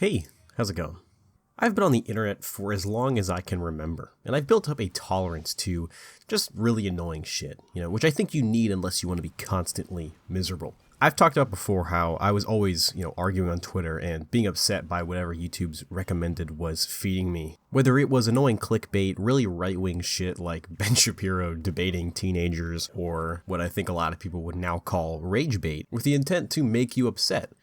Hey, how's it going? I've been on the internet for as long as I can remember, and I've built up a tolerance to just really annoying shit, which I think you need unless you want to be constantly miserable. I've talked about before how I was always, arguing on Twitter and being upset by whatever YouTube's recommended was feeding me. Whether it was annoying clickbait, really right-wing shit like Ben Shapiro debating teenagers, or what I think a lot of people would now call rage bait, with the intent to make you upset.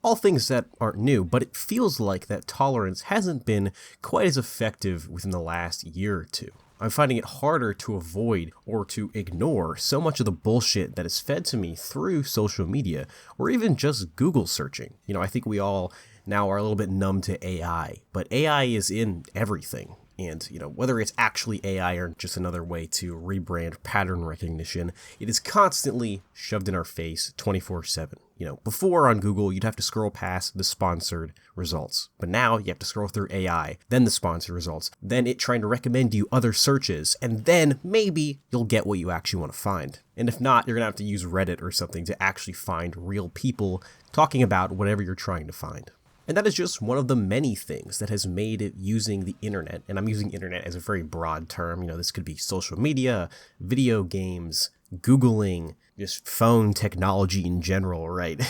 All things that aren't new, but it feels like that tolerance hasn't been quite as effective within the last year or two. I'm finding it harder to avoid or to ignore so much of the bullshit that is fed to me through social media, or even just Google searching. I think we all now are a little bit numb to AI, but AI is in everything. And, whether it's actually AI or just another way to rebrand pattern recognition, it is constantly shoved in our face 24/7. Before on Google, you'd have to scroll past the sponsored results. But now you have to scroll through AI, then the sponsored results, then it trying to recommend you other searches, and then maybe you'll get what you actually want to find. And if not, you're going to have to use Reddit or something to actually find real people talking about whatever you're trying to find. And that is just one of the many things that has made it using the internet, and I'm using internet as a very broad term, this could be social media, video games, Googling, just phone technology in general, right?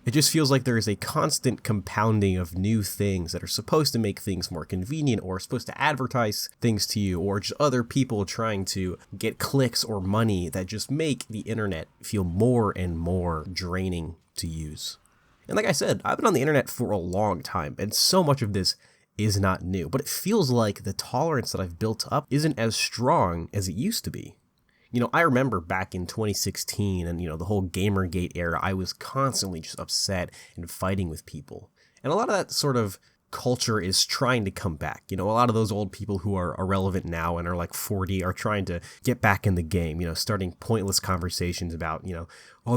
It just feels like there is a constant compounding of new things that are supposed to make things more convenient, or supposed to advertise things to you, or just other people trying to get clicks or money that just make the internet feel more and more draining to use. And like I said, I've been on the internet for a long time, and so much of this is not new, but it feels like the tolerance that I've built up isn't as strong as it used to be. I remember back in 2016 and, the whole Gamergate era, I was constantly just upset and fighting with people. And a lot of that sort of culture is trying to come back. A lot of those old people who are irrelevant now and are like 40 are trying to get back in the game, starting pointless conversations about,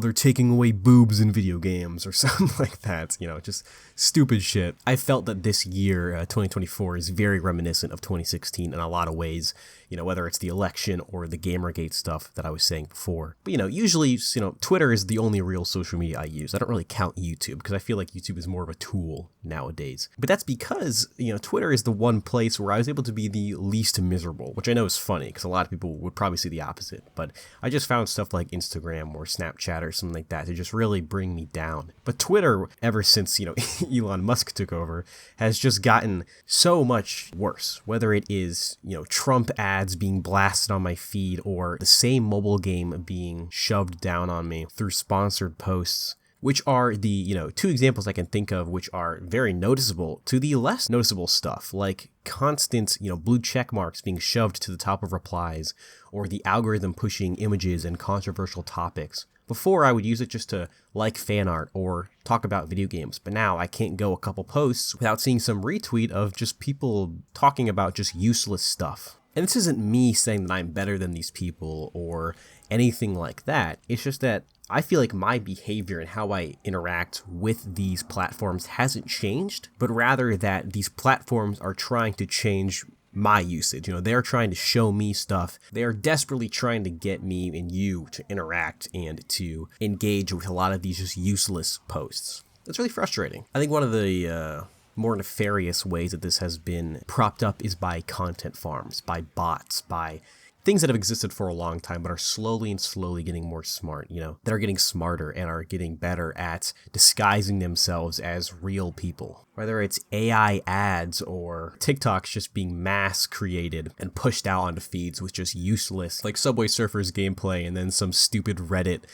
they're taking away boobs in video games or something like that, just stupid shit. I felt that this year, 2024, is very reminiscent of 2016 in a lot of ways, whether it's the election or the Gamergate stuff that I was saying before. But, usually, Twitter is the only real social media I use. I don't really count YouTube because I feel like YouTube is more of a tool nowadays. But that's because, Twitter is the one place where I was able to be the least miserable, which I know is funny because a lot of people would probably see the opposite. But I just found stuff like Instagram or Snapchat or something like that to just really bring me down. But Twitter, ever since, Elon Musk took over, has just gotten so much worse. Whether it is, Trump ads being blasted on my feed, or the same mobile game being shoved down on me through sponsored posts, which are the, two examples I can think of which are very noticeable, to the less noticeable stuff, like constant, blue check marks being shoved to the top of replies, or the algorithm pushing images and controversial topics. Before, I would use it just to like fan art or talk about video games, but now I can't go a couple posts without seeing some retweet of just people talking about just useless stuff. And this isn't me saying that I'm better than these people or anything like that. It's just that I feel like my behavior and how I interact with these platforms hasn't changed, but rather that these platforms are trying to change my usage. They're trying to show me stuff. They're desperately trying to get me and you to interact and to engage with a lot of these just useless posts. It's really frustrating. I think one of the more nefarious ways that this has been propped up is by content farms, by bots, by things that have existed for a long time but are slowly getting more smart, that are getting smarter and are getting better at disguising themselves as real people. Whether it's AI ads or TikToks just being mass created and pushed out onto feeds with just useless, like Subway Surfers gameplay and then some stupid Reddit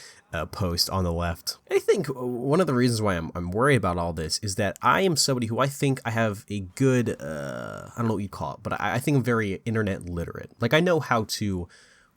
post on the left. I think one of the reasons why I'm worried about all this is that I am somebody who I think I have a good, I don't know what you call it, but I think I'm very internet literate. Like, I know how to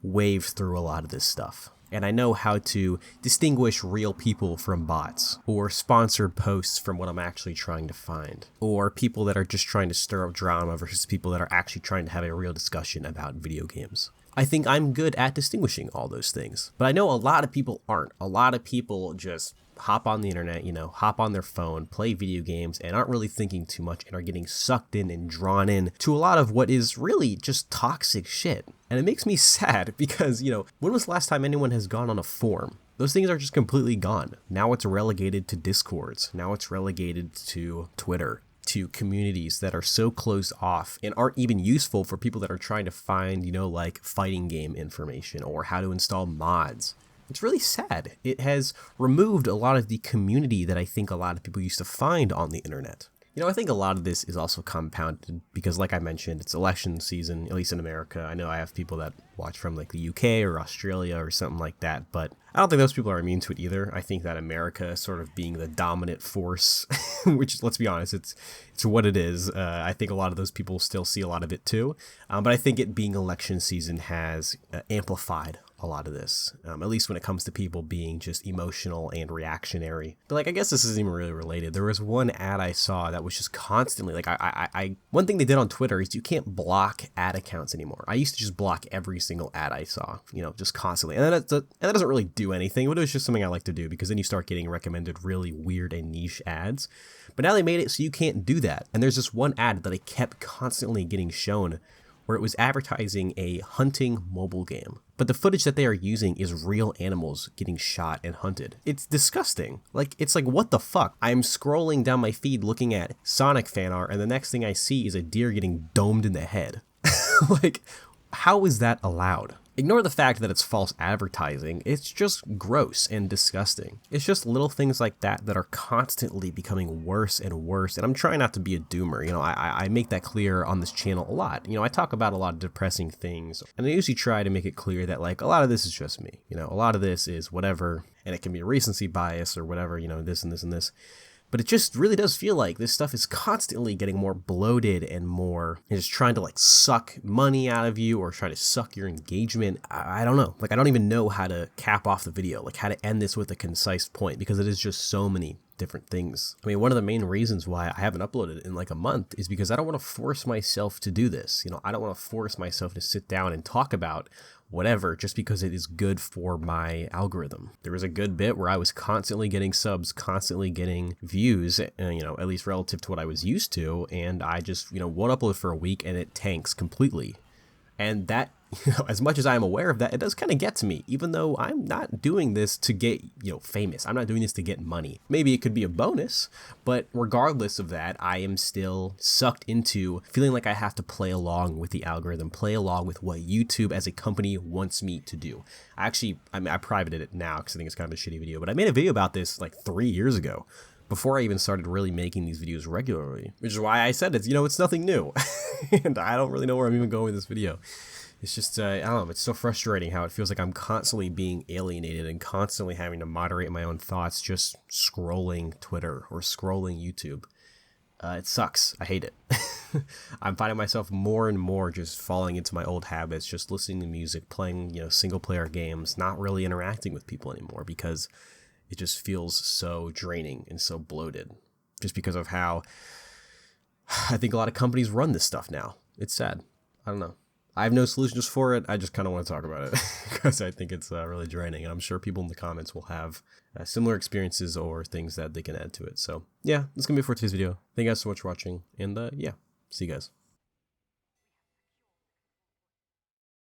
wave through a lot of this stuff. And I know how to distinguish real people from bots, or sponsored posts from what I'm actually trying to find, or people that are just trying to stir up drama versus people that are actually trying to have a real discussion about video games. I think I'm good at distinguishing all those things, but I know a lot of people aren't. A lot of people just hop on the internet, hop on their phone, play video games, and aren't really thinking too much and are getting sucked in and drawn in to a lot of what is really just toxic shit. And it makes me sad because, when was the last time anyone has gone on a forum? those things are just completely gone. Now it's relegated to Discords. Now it's relegated to Twitter, to communities that are so closed off and aren't even useful for people that are trying to find, like fighting game information or how to install mods. It's really sad. It has removed a lot of the community that I think a lot of people used to find on the internet. I think a lot of this is also compounded because, like I mentioned, it's election season, at least in America. I know I have people that watch from like the UK or Australia or something like that, but I don't think those people are immune to it either. I think that America sort of being the dominant force, which, let's be honest, it's what it is. I think a lot of those people still see a lot of it too. But I think it being election season has amplified a lot of this, at least when it comes to people being just emotional and reactionary. But I guess this isn't even really related. There was one ad I saw that was just constantly one thing they did on Twitter is you can't block ad accounts anymore. I used to just block every single ad I saw, just constantly. And that doesn't really do anything, but it was just something I like to do because then you start getting recommended really weird and niche ads. But now they made it so you can't do that. And there's this one ad that I kept constantly getting shown where it was advertising a hunting mobile game. But the footage that they are using is real animals getting shot and hunted. It's disgusting. It's like, what the fuck? I'm scrolling down my feed looking at Sonic fan art, and the next thing I see is a deer getting domed in the head. How is that allowed? Ignore the fact that it's false advertising. It's just gross and disgusting. It's just little things like that that are constantly becoming worse and worse. And I'm trying not to be a doomer. I make that clear on this channel a lot. I talk about a lot of depressing things. And I usually try to make it clear that a lot of this is just me. A lot of this is whatever. And it can be a recency bias or whatever, this and this and this. But it just really does feel like this stuff is constantly getting more bloated and more just trying to suck money out of you or try to suck your engagement. I don't know. I don't even know how to cap off the video, how to end this with a concise point because it is just so many different things. One of the main reasons why I haven't uploaded in a month is because I don't want to force myself to do this. I don't want to force myself to sit down and talk about whatever just because it is good for my algorithm. There was a good bit where I was constantly getting subs, constantly getting views, at least relative to what I was used to, and I just, won't upload for a week and it tanks completely. And that, as much as I'm aware of that, it does kind of get to me, even though I'm not doing this to get, famous. I'm not doing this to get money. Maybe it could be a bonus, but regardless of that, I am still sucked into feeling like I have to play along with the algorithm, play along with what YouTube as a company wants me to do. I privated it now because I think it's kind of a shitty video, but I made a video about this 3 years ago, before I even started really making these videos regularly, which is why I said it's nothing new. And I don't really know where I'm even going with this video. It's just, I don't know, it's so frustrating how it feels like I'm constantly being alienated and constantly having to moderate my own thoughts just scrolling Twitter or scrolling YouTube. It sucks. I hate it. I'm finding myself more and more just falling into my old habits, just listening to music, playing, single player games, not really interacting with people anymore because it just feels so draining and so bloated just because of how I think a lot of companies run this stuff now. It's sad. I don't know. I have no solutions for it. I just kind of want to talk about it because I think it's really draining. And I'm sure people in the comments will have similar experiences or things that they can add to it. So yeah, that's going to be it for today's video. Thank you guys so much for watching. And yeah, see you guys.